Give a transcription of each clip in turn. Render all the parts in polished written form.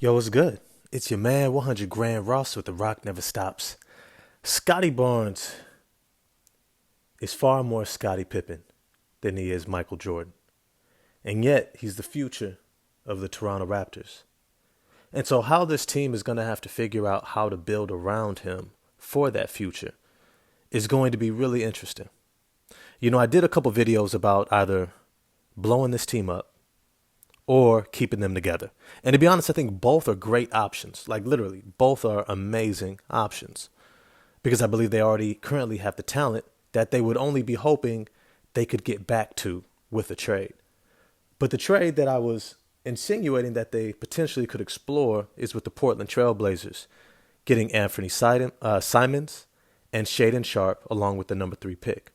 Yo, what's good? It's your man, 100 Grand Ross with The Rock Never Stops. Scottie Barnes is far more Scottie Pippen than he is Michael Jordan. And yet, he's the future of the Toronto Raptors. And so, how this team is going to have to figure out how to build around him for that future is going to be really interesting. I did a couple videos about either blowing this team up or keeping them together. And to be honest, I think both are great options. Like literally, both are amazing options because I believe they already currently have the talent that they would only be hoping they could get back to with a trade. But the trade that I was insinuating that they potentially could explore is with the Portland Trailblazers, getting Anthony Simons and Shaden Sharp along with the number 3 pick.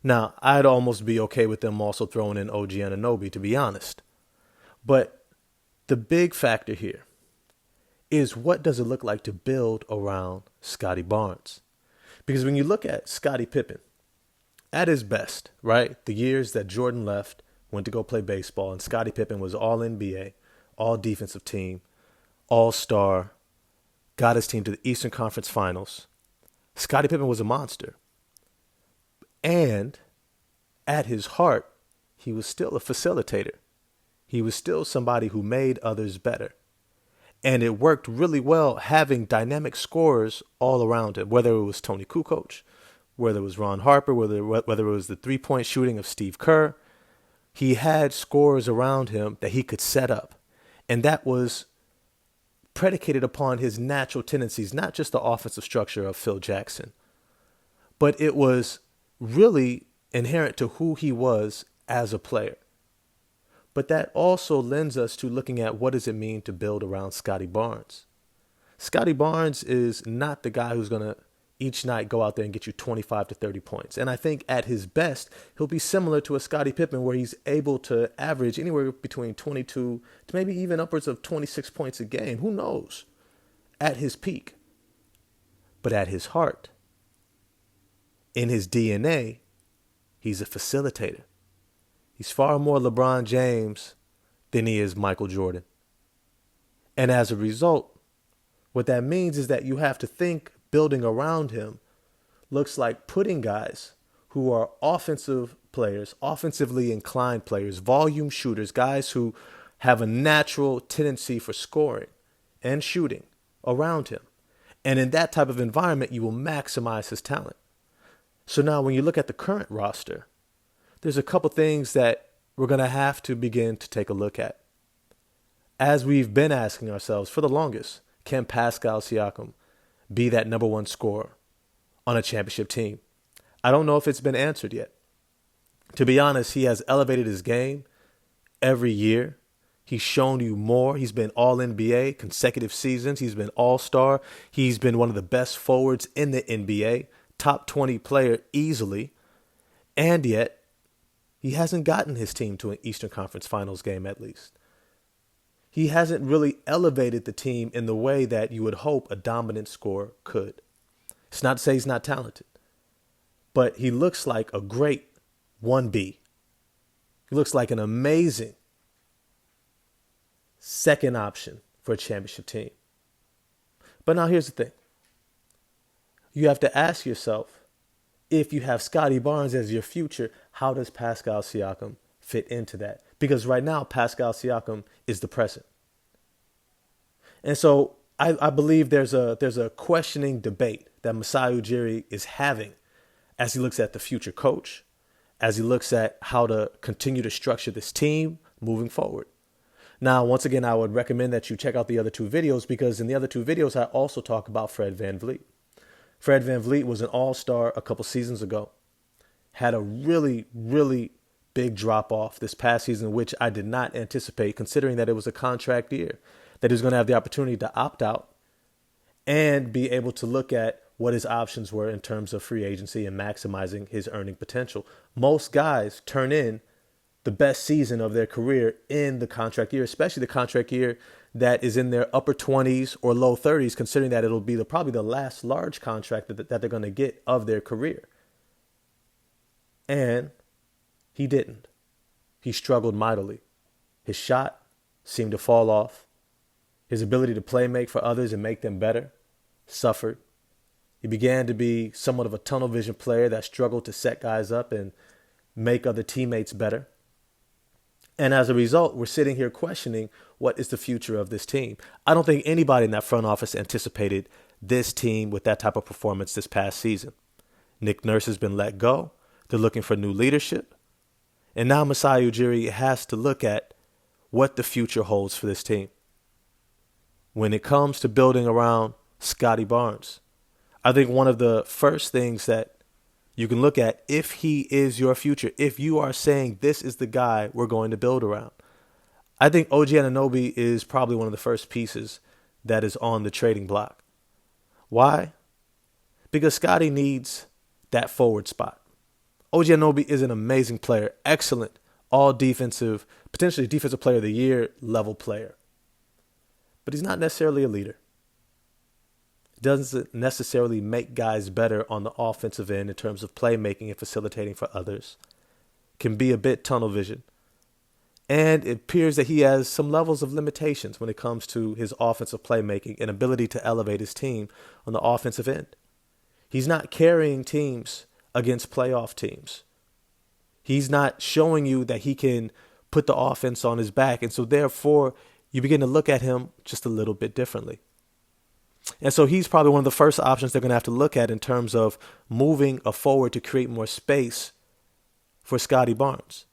Now, I'd almost be okay with them also throwing in OG Anunoby, to be honest. But the big factor here is what does it look like to build around Scottie Barnes? Because when you look at Scottie Pippen, at his best, right, the years that Jordan left, went to go play baseball, and Scottie Pippen was all NBA, all defensive team, all star, got his team to the Eastern Conference Finals. Scottie Pippen was a monster. And at his heart, he was still a facilitator. He was still somebody who made others better. And it worked really well having dynamic scorers all around him, whether it was Tony Kukoc, whether it was Ron Harper, whether it was the three-point shooting of Steve Kerr. He had scorers around him that he could set up. And that was predicated upon his natural tendencies, not just the offensive structure of Phil Jackson, but it was really inherent to who he was as a player. But that also lends us to looking at what does it mean to build around Scottie Barnes. Scottie Barnes is not the guy who's going to each night go out there and get you 25 to 30 points. And I think at his best, he'll be similar to a Scottie Pippen where he's able to average anywhere between 22 to maybe even upwards of 26 points a game. Who knows? At his peak. But at his heart, in his DNA, he's a facilitator. He's far more LeBron James than he is Michael Jordan. And as a result, what that means is that you have to think building around him looks like putting guys who are offensive players, offensively inclined players, volume shooters, guys who have a natural tendency for scoring and shooting around him. And in that type of environment, you will maximize his talent. So now when you look at the current roster, there's a couple things that we're going to have to begin to take a look at. As we've been asking ourselves for the longest, can Pascal Siakam be that number 1 scorer on a championship team? I don't know if it's been answered yet. To be honest, he has elevated his game every year. He's shown you more. He's been all NBA consecutive seasons. He's been all-star. He's been one of the best forwards in the NBA, top 20 player easily. And yet, he hasn't gotten his team to an Eastern Conference Finals game at least. He hasn't really elevated the team in the way that you would hope a dominant scorer could. It's not to say he's not talented, but he looks like a great 1B. He looks like an amazing second option for a championship team. But now here's the thing. You have to ask yourself, if you have Scottie Barnes as your future, how does Pascal Siakam fit into that? Because right now, Pascal Siakam is the present. And so I believe there's a questioning debate that Masai Ujiri is having as he looks at the future coach, as he looks at how to continue to structure this team moving forward. Now, once again, I would recommend that you check out the other 2 videos because in the other 2 videos, I also talk about Fred VanVleet. Fred VanVleet was an all-star a couple seasons ago. Had a really, really big drop-off this past season, which I did not anticipate, considering that it was a contract year, that he was going to have the opportunity to opt out and be able to look at what his options were in terms of free agency and maximizing his earning potential. Most guys turn in the best season of their career in the contract year, especially the contract year that is in their upper 20s or low 30s, considering that it'll be probably the last large contract that they're going to get of their career. And he didn't. He struggled mightily. His shot seemed to fall off. His ability to play make for others and make them better suffered. He began to be somewhat of a tunnel vision player that struggled to set guys up and make other teammates better. And as a result, we're sitting here questioning what is the future of this team. I don't think anybody in that front office anticipated this team with that type of performance this past season. Nick Nurse has been let go. They're looking for new leadership. And now Masai Ujiri has to look at what the future holds for this team. When it comes to building around Scottie Barnes, I think one of the first things that you can look at, if he is your future, if you are saying this is the guy we're going to build around, I think OG Anunoby is probably one of the first pieces that is on the trading block. Why? Because Scottie needs that forward spot. OG Anunoby is an amazing player, excellent, all defensive, potentially defensive player of the year level player. But he's not necessarily a leader. Doesn't necessarily make guys better on the offensive end in terms of playmaking and facilitating for others. Can be a bit tunnel vision. And it appears that he has some levels of limitations when it comes to his offensive playmaking and ability to elevate his team on the offensive end. He's not carrying teams against playoff teams. He's not showing you that he can put the offense on his back. And so therefore, you begin to look at him just a little bit differently. And so he's probably one of the first options they're going to have to look at in terms of moving a forward to create more space for Scottie Barnes.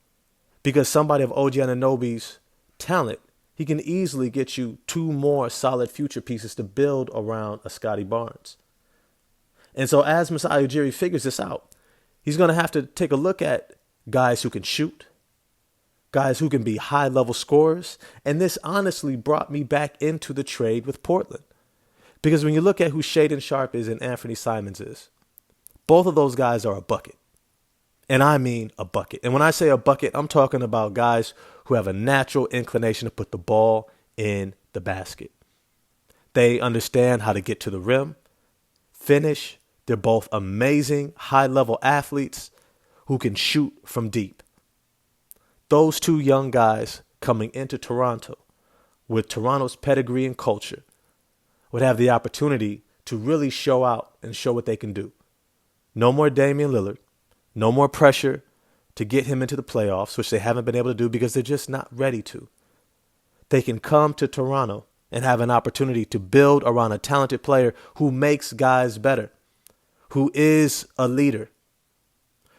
Because somebody of OG Anunoby's talent, he can easily get you two more solid future pieces to build around a Scottie Barnes. And so as Masai Ujiri figures this out, he's going to have to take a look at guys who can shoot, guys who can be high-level scorers. And this honestly brought me back into the trade with Portland. Because when you look at who Shaedon Sharpe is and Anthony Simons is, both of those guys are a bucket. And I mean a bucket. And when I say a bucket, I'm talking about guys who have a natural inclination to put the ball in the basket. They understand how to get to the rim, finish. They're both amazing, high-level athletes who can shoot from deep. Those two young guys coming into Toronto with Toronto's pedigree and culture would have the opportunity to really show out and show what they can do. No more Damian Lillard. No more pressure to get him into the playoffs, which they haven't been able to do because they're just not ready to. They can come to Toronto and have an opportunity to build around a talented player who makes guys better, who is a leader,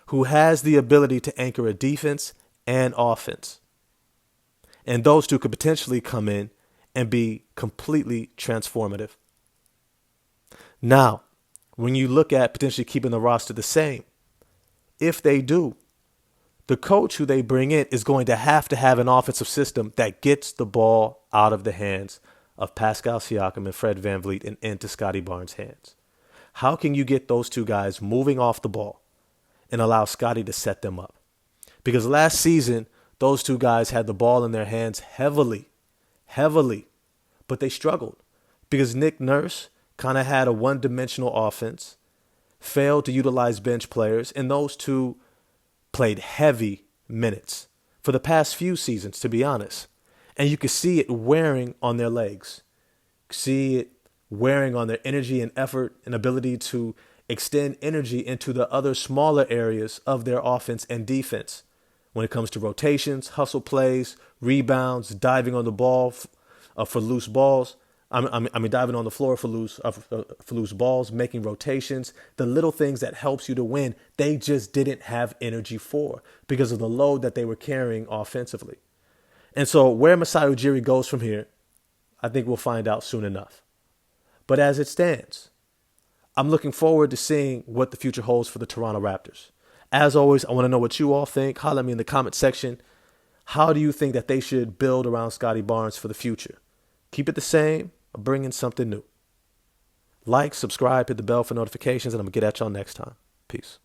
who has the ability to anchor a defense and offense. And those two could potentially come in and be completely transformative. Now, when you look at potentially keeping the roster the same, if they do, the coach who they bring in is going to have an offensive system that gets the ball out of the hands of Pascal Siakam and Fred VanVleet and into Scottie Barnes' hands. How can you get those two guys moving off the ball and allow Scottie to set them up? Because last season, those two guys had the ball in their hands heavily, but they struggled because Nick Nurse kind of had a one-dimensional offense, failed to utilize bench players, and those two played heavy minutes for the past few seasons, to be honest. And you could see it wearing on their legs, see it wearing on their energy and effort and ability to extend energy into the other smaller areas of their offense and defense when it comes to rotations, hustle plays, rebounds, diving on the ball for loose balls. Diving on the floor for loose balls, making rotations, the little things that helps you to win, they just didn't have energy for because of the load that they were carrying offensively. And so where Masai Ujiri goes from here, I think we'll find out soon enough. But as it stands, I'm looking forward to seeing what the future holds for the Toronto Raptors. As always, I want to know what you all think. Holler at me in the comment section. How do you think that they should build around Scottie Barnes for the future? Keep it the same or bring in something new. Like, subscribe, hit the bell for notifications, and I'm going to get at y'all next time. Peace.